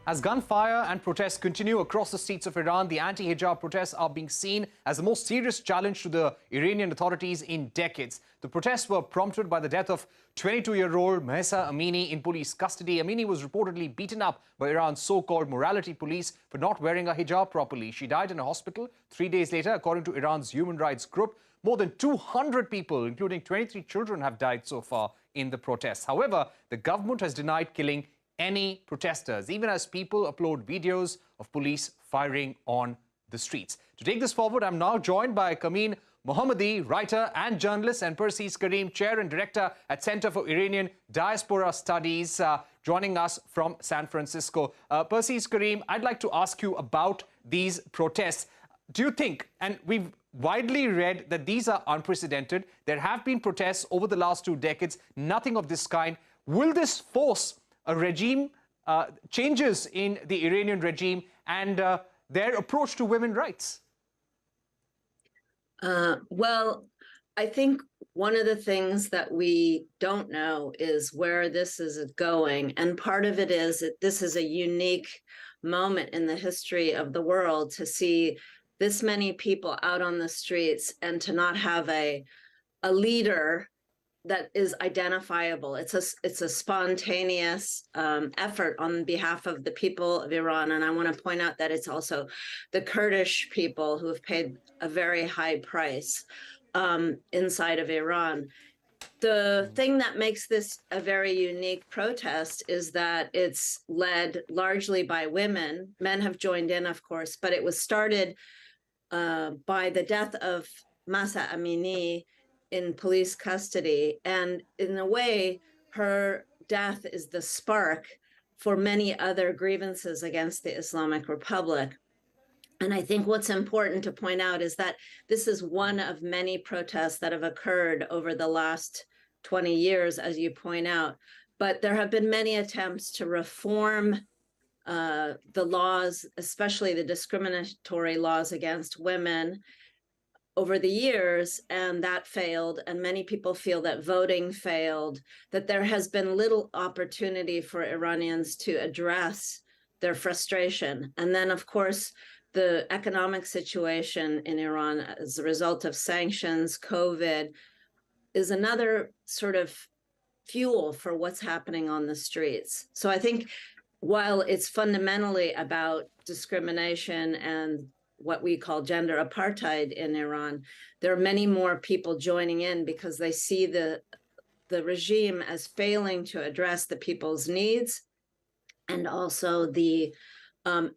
As gunfire and protests continue across the streets of Iran, the anti-hijab protests are being seen as the most serious challenge to the Iranian authorities in decades. The protests were prompted by the death of 22-year-old Mahsa Amini in police custody. Amini was reportedly beaten up by Iran's so-called morality police for not wearing a hijab properly. She died in a hospital 3 days later, according to Iran's human rights group. More than 200 people, including 23 children, have died so far in the protests. However, the government has denied killing any protesters, even as people upload videos of police firing on the streets. To take this forward, I'm now joined by Kamin Mohammadi, writer and journalist, and Persis Karim, chair and director at Center for Iranian Diaspora Studies, joining us from San Francisco. Persis Karim, I'd like to ask you about these protests. Do you think, and we've widely read that these are unprecedented, there have been protests over the last 2 decades, nothing of this kind. Will this force a regime, changes in the Iranian regime and their approach to women's rights? Well, I think one of the things that we don't know is where this is going. And part of it is that this is a unique moment in the history of the world to see this many people out on the streets and to not have a leader that is identifiable. It's a spontaneous effort on behalf of the people of Iran. And I want to point out that it's also the Kurdish people who have paid a very high price inside of Iran. The thing that makes this a very unique protest is that it's led largely by women. Men have joined in, of course, but it was started by the death of Mahsa Amini in police custody. And in a way, her death is the spark for many other grievances against the Islamic Republic. And I think what's important to point out is that this is one of many protests that have occurred over the last 20 years, as you point out. But there have been many attempts to reform the laws, especially the discriminatory laws against women, over the years, and that failed. And many people feel that voting failed, that there has been little opportunity for Iranians to address their frustration. And then, of course, the economic situation in Iran as a result of sanctions, COVID, is another sort of fuel for what's happening on the streets. So I think while it's fundamentally about discrimination and what we call gender apartheid in Iran, there are many more people joining in because they see the regime as failing to address the people's needs, and also the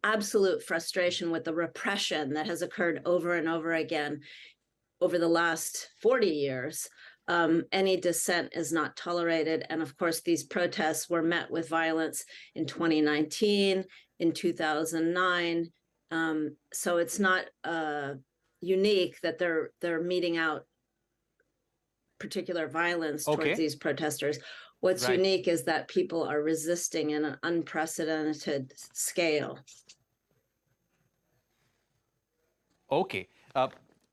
absolute frustration with the repression that has occurred over and over again over the last 40 years. Any dissent is not tolerated. And of course, these protests were met with violence in 2019, in 2009. So it's not unique that they're meting out particular violence towards these protesters. What's unique is that people are resisting in an unprecedented scale. Okay.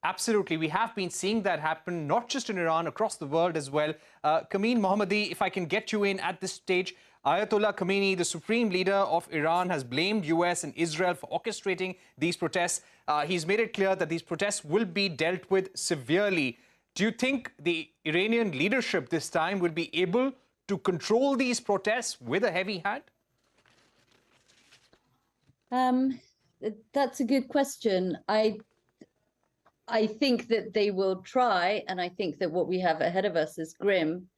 Absolutely. We have been seeing that happen, not just in Iran, across the world as well. Kamin Mohammadi, if I can get you in at this stage, Ayatollah Khamenei, the supreme leader of Iran, has blamed US and Israel for orchestrating these protests. He's made it clear that these protests will be dealt with severely. Do you think the Iranian leadership this time will be able to control these protests with a heavy hand? That's a good question. I think that they will try, and I think that what we have ahead of us is grim,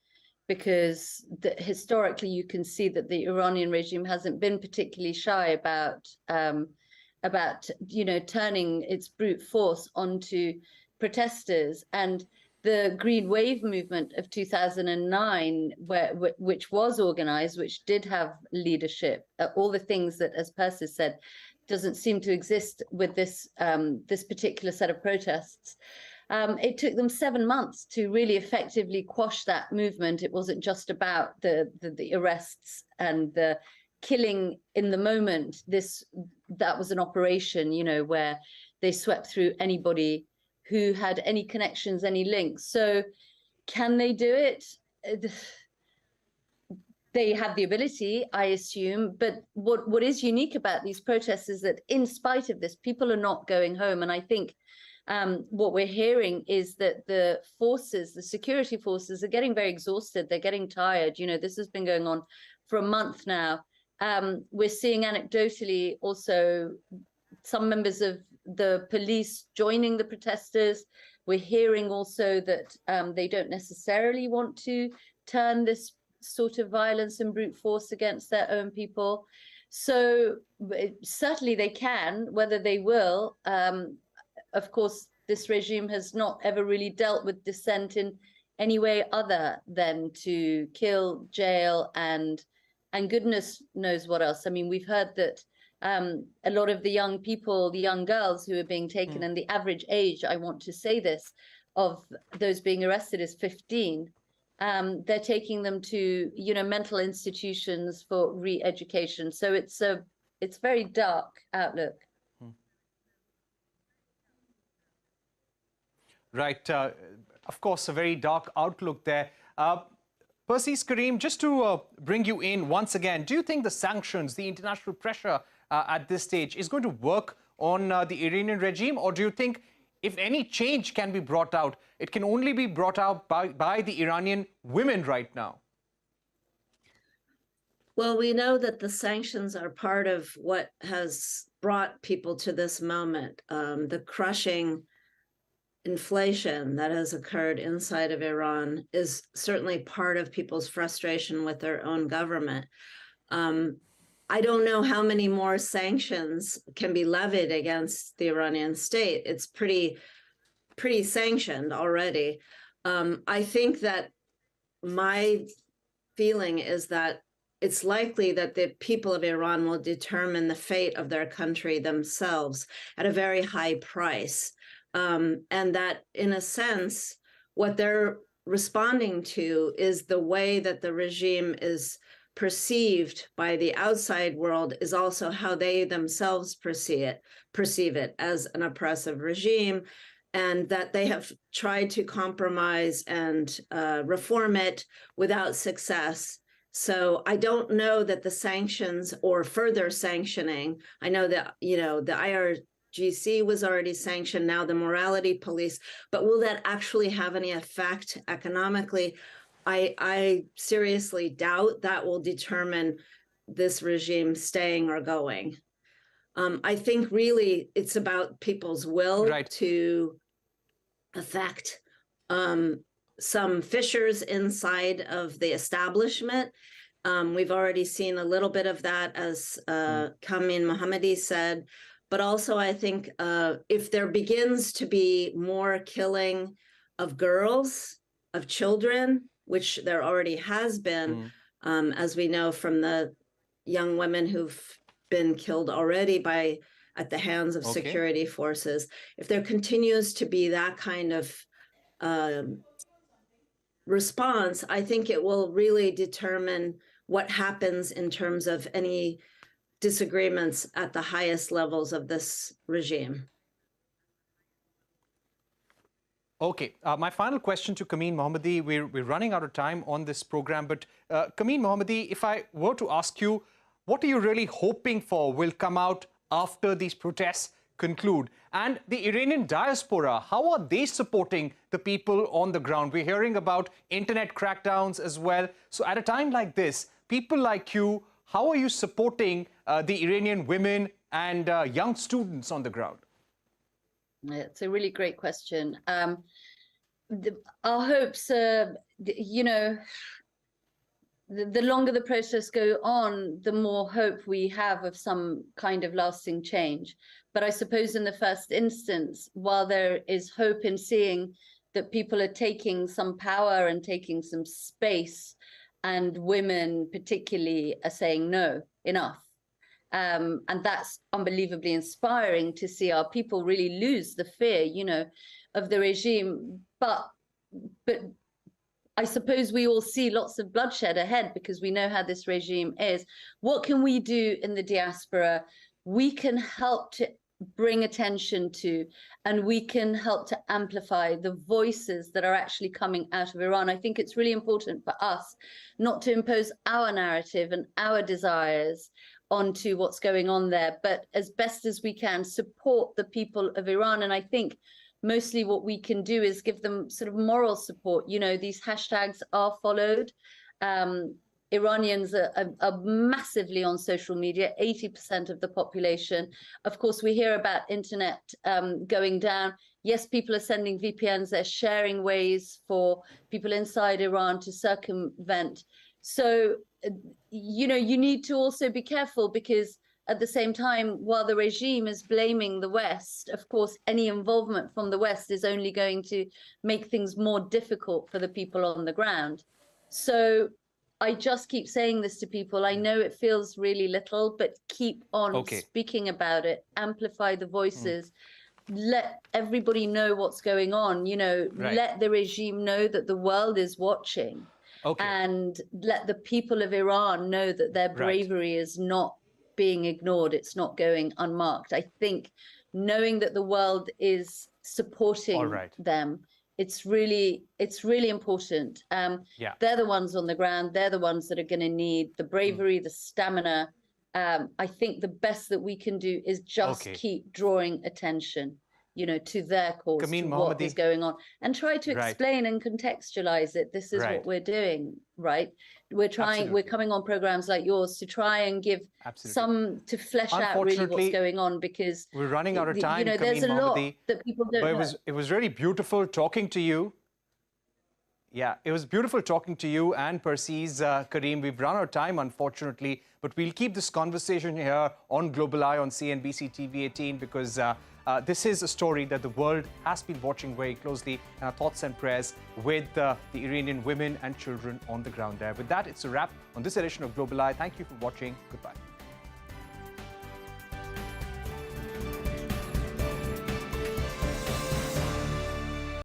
because historically you can see that the Iranian regime hasn't been particularly shy about turning its brute force onto protesters. And the Green Wave movement of 2009, which was organized, which did have leadership, all the things that, as Persis said, doesn't seem to exist with this this particular set of protests. It took them 7 months to really effectively quash that movement. It wasn't just about the arrests and the killing in the moment. That was an operation, where they swept through anybody who had any connections, any links. So can they do it? they have the ability, I assume. But what is unique about these protests is that in spite of this, people are not going home. And I think what we're hearing is that the security forces are getting very exhausted. They're getting tired. You know, this has been going on for a month now. We're seeing anecdotally also some members of the police joining the protesters. We're hearing also that they don't necessarily want to turn this sort of violence and brute force against their own people. So certainly they can. Whether they will, of course, this regime has not ever really dealt with dissent in any way other than to kill, jail, and goodness knows what else. I mean, we've heard that a lot of the young people, the young girls who are being taken, and the average age, I want to say this, of those being arrested is 15. They're taking them to, you know, mental institutions for re-education. So it's very dark outlook. Right. Of course, a very dark outlook there. Persis, Karim, just to bring you in once again, do you think the sanctions, the international pressure at this stage is going to work on the Iranian regime? Or do you think if any change can be brought out, it can only be brought out by the Iranian women right now? Well, we know that the sanctions are part of what has brought people to this moment. The crushing inflation that has occurred inside of Iran is certainly part of people's frustration with their own government. I don't know how many more sanctions can be levied against the Iranian state. It's pretty sanctioned already. I think that my feeling is that it's likely that the people of Iran will determine the fate of their country themselves at a very high price. And that, in a sense, what they're responding to is the way that the regime is perceived by the outside world is also how they themselves perceive it as an oppressive regime, and that they have tried to compromise and reform it without success. So I don't know that the sanctions or further sanctioning, I know that, you know, the IRGC was already sanctioned, now the morality police, but will that actually have any effect economically? I seriously doubt that will determine this regime staying or going. I think really it's about people's will to affect some fissures inside of the establishment. We've already seen a little bit of that, as Kamin Mohammadi said, but also I think if there begins to be more killing of girls, of children, which there already has been, as we know from the young women who've been killed already at the hands of security forces. If there continues to be that kind of response, I think it will really determine what happens in terms of any disagreements at the highest levels of this regime. Okay, my final question to Kamin Mohammadi. We're running out of time on this program, but Kamin Mohammadi, if I were to ask you, what are you really hoping for will come out after these protests conclude? And the Iranian diaspora, how are they supporting the people on the ground? We're hearing about internet crackdowns as well. So at a time like this, people like you, how are you supporting the Iranian women and young students on the ground? It's a really great question. Our hopes are, you know, the longer the protests go on, the more hope we have of some kind of lasting change. But I suppose in the first instance, while there is hope in seeing that people are taking some power and taking some space, and women particularly are saying no, enough. And that's unbelievably inspiring to see our people really lose the fear, you know, of the regime. But I suppose we all see lots of bloodshed ahead because we know how this regime is. What can we do in the diaspora? We can help to bring attention to, and we can help to amplify the voices that are actually coming out of Iran. I think it's really important for us not to impose our narrative and our desires onto what's going on there, but as best as we can support the people of Iran. And I think mostly what we can do is give them sort of moral support. You know, these hashtags are followed. Iranians are massively on social media, 80% of the population. Of course, we hear about internet going down. Yes, people are sending VPNs. They're sharing ways for people inside Iran to circumvent. So, you know, you need to also be careful, because at the same time, while the regime is blaming the West, of course, any involvement from the West is only going to make things more difficult for the people on the ground. So I just keep saying this to people. I know it feels really little, but keep on speaking about it, amplify the voices, let everybody know what's going on, you know, let the regime know that the world is watching, and let the people of Iran know that their bravery is not being ignored. It's not going unmarked. I think knowing that the world is supporting them, it's really important. They're the ones on the ground. They're the ones that are going to need the bravery, the stamina. I think the best that we can do is just keep drawing attention, you know, to their cause, to what is going on, and try to explain and contextualize it. This is what we're doing, right? We're trying, we're coming on programs like yours to try and give some, to flesh out really what's going on, because we're running out of time. You know, there's a lot that people don't know. It was really beautiful talking to you. Yeah, it was beautiful talking to you and Persis, Karim. We've run out of time, unfortunately, but we'll keep this conversation here on Global Eye on CNBC-TV18, because this is a story that the world has been watching very closely, and our thoughts and prayers with the Iranian women and children on the ground there. With that, it's a wrap on this edition of Global Eye. Thank you for watching. Goodbye.